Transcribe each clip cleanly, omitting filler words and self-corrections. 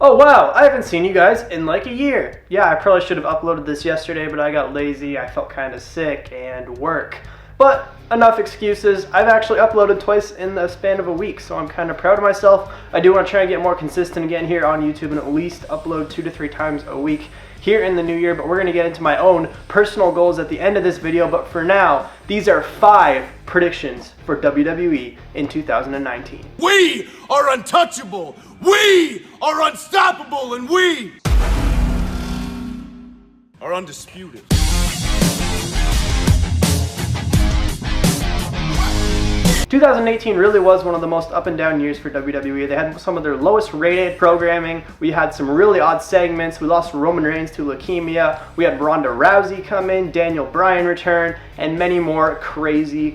Oh wow, I haven't seen you guys in like a year. Yeah, I probably should have uploaded this yesterday, but I got lazy, I felt kind of sick, and work. But enough excuses. I've actually uploaded twice in the span of a week, so I'm kind of proud of myself. I do want to try and get more consistent again here on YouTube and at least upload 2 to 3 times a week here in the new year, but we're going to get into my own personal goals at the end of this video. But for now, these are 5 predictions for WWE in 2019. We are untouchable, we are unstoppable, and we are undisputed. 2018 really was one of the most up and down years for WWE. They had some of their lowest rated programming. We had some really odd segments. We lost Roman Reigns to leukemia. We had Ronda Rousey come in, Daniel Bryan return, and many more crazy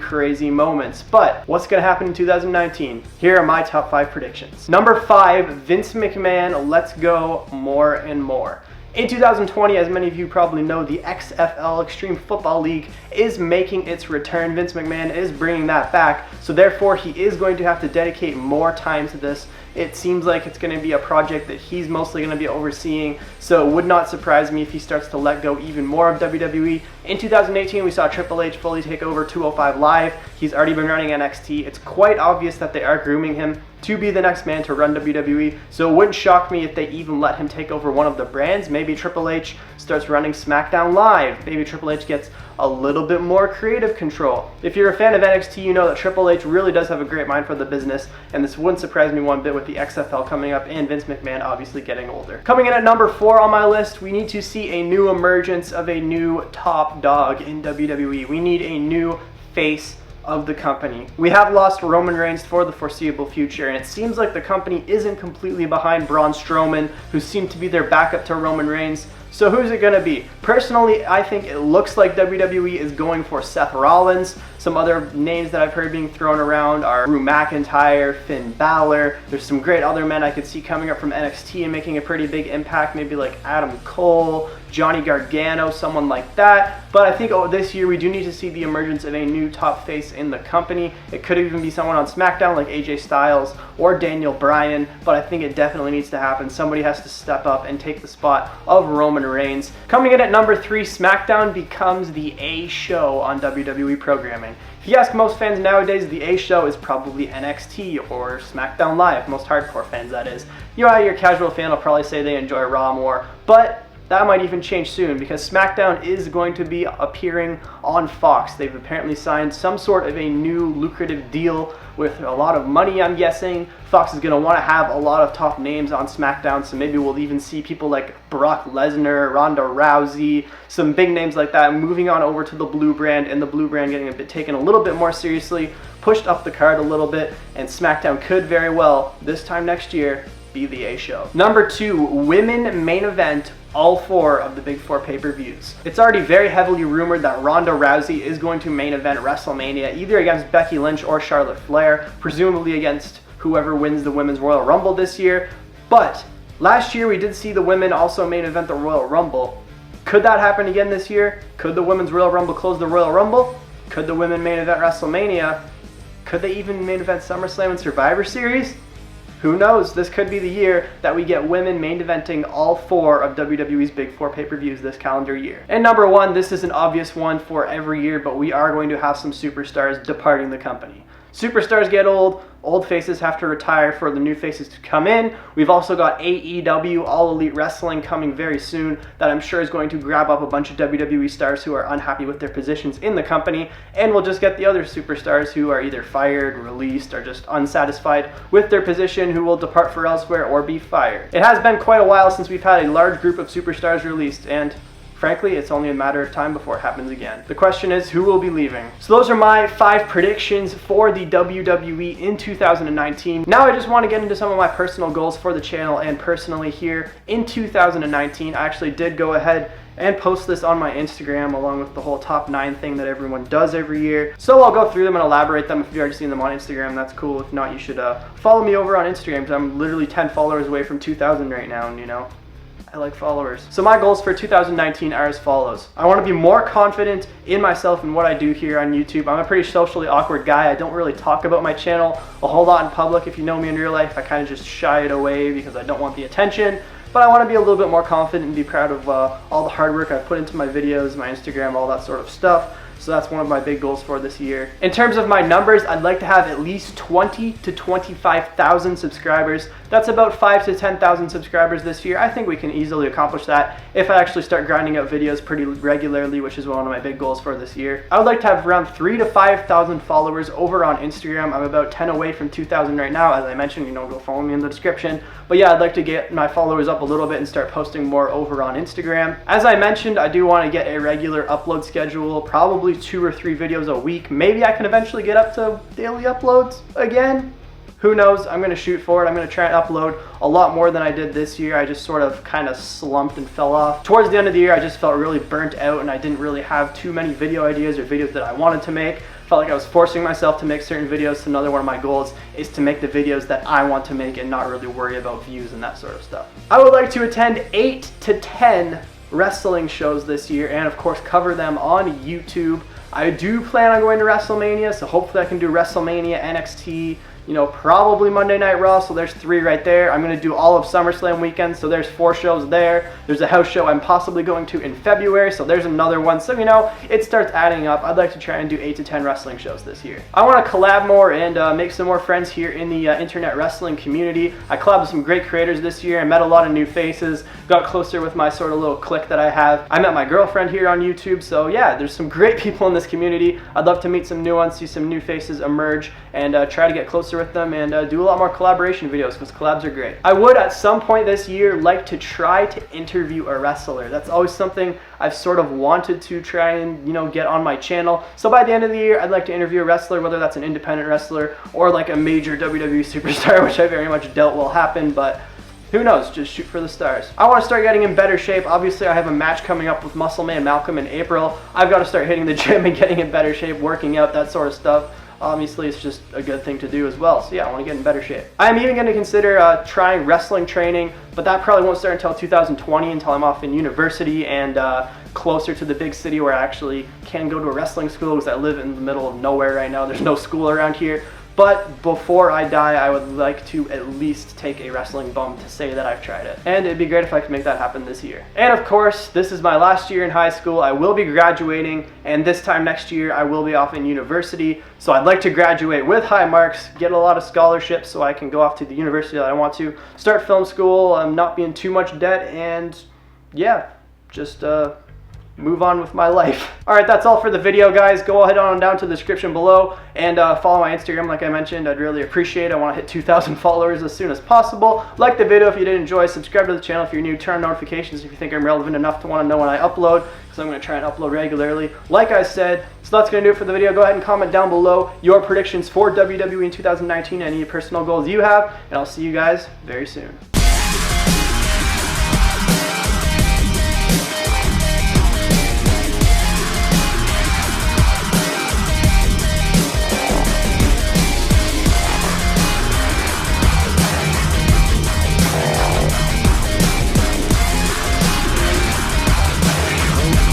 moments. But what's going to happen in 2019? Here are my top 5 predictions. Number 5, Vince McMahon, let's go more and more. In 2020, as many of you probably know, the XFL, Extreme Football League, is making its return. Vince McMahon is bringing that back, so therefore he is going to have to dedicate more time to this. It seems like it's going to be a project that he's mostly going to be overseeing, so it would not surprise me if he starts to let go even more of WWE. In 2018, we saw Triple H fully take over 205 Live. He's already been running NXT. It's quite obvious that they are grooming him to be the next man to run WWE, so it wouldn't shock me if they even let him take over one of the brands. Maybe Triple H starts running SmackDown Live. Maybe Triple H gets a little bit more creative control. If you're a fan of NXT, you know that Triple H really does have a great mind for the business, and this wouldn't surprise me one bit with the XFL coming up and Vince McMahon obviously getting older. Coming in at number 4 on my list, we need to see a new emergence of a new top dog in WWE. We need a new face of the company. We have lost Roman Reigns for the foreseeable future, and it seems like the company isn't completely behind Braun Strowman, who seemed to be their backup to Roman Reigns. So who's it going to be? Personally, I think it looks like WWE is going for Seth Rollins. Some other names that I've heard being thrown around are Drew McIntyre, Finn Balor. There's some great other men I could see coming up from NXT and making a pretty big impact, maybe like Adam Cole, Johnny Gargano, someone like that. But I think this year we do need to see the emergence of a new top face in the company. It could even be someone on SmackDown like AJ Styles or Daniel Bryan, but I think it definitely needs to happen. Somebody has to step up and take the spot of Roman Reigns. Coming in at number 3, SmackDown becomes the A show on WWE programming. If you ask most fans nowadays, the A show is probably NXT or SmackDown Live, most hardcore fans that is. Your casual fan will probably say they enjoy Raw more, but that might even change soon because SmackDown is going to be appearing on Fox. They've apparently signed some sort of a new lucrative deal with a lot of money, I'm guessing. Fox is going to want to have a lot of top names on SmackDown, so maybe we'll even see people like Brock Lesnar, Ronda Rousey, some big names like that moving on over to the blue brand, and the blue brand getting taken a little bit more seriously, pushed up the card a little bit, and SmackDown could very well, this time next year, be the A show. Number 2, women main event all 4 of the big 4 pay-per-views. It's already very heavily rumored that Ronda Rousey is going to main event WrestleMania, either against Becky Lynch or Charlotte Flair, presumably against whoever wins the Women's Royal Rumble this year. But last year we did see the women also main event the Royal Rumble. Could that happen again this year? Could the Women's Royal Rumble close the Royal Rumble? Could the women main event WrestleMania? Could they even main event SummerSlam and Survivor Series? Who knows? This could be the year that we get women main eventing all 4 of WWE's big 4 pay-per-views this calendar year. And number 1, this is an obvious one for every year, but we are going to have some superstars departing the company. Superstars get old faces have to retire for the new faces to come in. We've also got AEW, All Elite Wrestling, coming very soon that I'm sure is going to grab up a bunch of WWE stars who are unhappy with their positions in the company, and we'll just get the other superstars who are either fired, released, or just unsatisfied with their position who will depart for elsewhere or be fired. It has been quite a while since we've had a large group of superstars released, and frankly, it's only a matter of time before it happens again. The question is, who will be leaving? So those are my 5 predictions for the WWE in 2019. Now I just want to get into some of my personal goals for the channel and personally here in 2019. I actually did go ahead and post this on my Instagram along with the whole top 9 thing that everyone does every year. So I'll go through them and elaborate them. If you've already seen them on Instagram, that's cool. If not, you should follow me over on Instagram because I'm literally 10 followers away from 2,000 right now, and I like followers. So my goals for 2019 are as follows. I want to be more confident in myself and what I do here on YouTube. I'm a pretty socially awkward guy. I don't really talk about my channel a whole lot in public. If you know me in real life, I kind of just shy it away because I don't want the attention. But I want to be a little bit more confident and be proud of all the hard work I've put into my videos, my Instagram, all that sort of stuff. So that's one of my big goals for this year. In terms of my numbers, I'd like to have at least 20 to 25,000 subscribers. That's about 5 to 10,000 subscribers this year. I think we can easily accomplish that if I actually start grinding out videos pretty regularly, which is one of my big goals for this year. I would like to have around 3 to 5,000 followers over on Instagram. I'm about 10 away from 2,000 right now. As I mentioned, go follow me in the description. But yeah, I'd like to get my followers up a little bit and start posting more over on Instagram. As I mentioned, I do want to get a regular upload schedule, probably 2 or 3 videos a week. Maybe I can eventually get up to daily uploads again. Who knows? I'm going to shoot for it. I'm going to try and upload a lot more than I did this year. I just sort of kind of slumped and fell off. Towards the end of the year, I just felt really burnt out and I didn't really have too many video ideas or videos that I wanted to make. Felt like I was forcing myself to make certain videos. So another one of my goals is to make the videos that I want to make and not really worry about views and that sort of stuff. I would like to attend 8 to 10 wrestling shows this year and of course cover them on YouTube. I do plan on going to WrestleMania, so hopefully I can do WrestleMania, NXT, probably Monday Night Raw, so there's 3 right there. I'm going to do all of SummerSlam weekend, so there's 4 shows there. There's a house show I'm possibly going to in February, so there's another one. So, it starts adding up. I'd like to try and do 8 to 10 wrestling shows this year. I want to collab more and make some more friends here in the internet wrestling community. I collabed with some great creators this year. I met a lot of new faces, got closer with my sort of little clique that I have. I met my girlfriend here on YouTube, so yeah, there's some great people in this community. I'd love to meet some new ones, see some new faces emerge, and try to get closer with them and do a lot more collaboration videos because collabs are great. I would at some point this year like to try to interview a wrestler. That's always something I've sort of wanted to try and get on my channel. So by the end of the year, I'd like to interview a wrestler, whether that's an independent wrestler or like a major WWE superstar, which I very much doubt will happen, but who knows, just shoot for the stars. I want to start getting in better shape. Obviously, I have a match coming up with Muscle Man Malcolm in April. I've got to start hitting the gym and getting in better shape, working out, that sort of stuff. Obviously, it's just a good thing to do as well. So yeah, I want to get in better shape. I'm even going to consider trying wrestling training, but that probably won't start until 2020, until I'm off in university and closer to the big city where I actually can go to a wrestling school, because I live in the middle of nowhere right now. There's no school around here. But before I die, I would like to at least take a wrestling bump to say that I've tried it. And it'd be great if I could make that happen this year. And of course, this is my last year in high school. I will be graduating, and this time next year, I will be off in university. So I'd like to graduate with high marks, get a lot of scholarships so I can go off to the university that I want to, start film school, not be in too much debt, and yeah, just move on with my life. Alright, that's all for the video, guys. Go ahead on down to the description below and follow my Instagram like I mentioned. I'd really appreciate it. I want to hit 2,000 followers as soon as possible. Like the video if you did enjoy. Subscribe to the channel if you're new. Turn on notifications if you think I'm relevant enough to want to know when I upload, because I'm going to try and upload regularly. Like I said, so that's going to do it for the video. Go ahead and comment down below your predictions for WWE in 2019, any personal goals you have, and I'll see you guys very soon.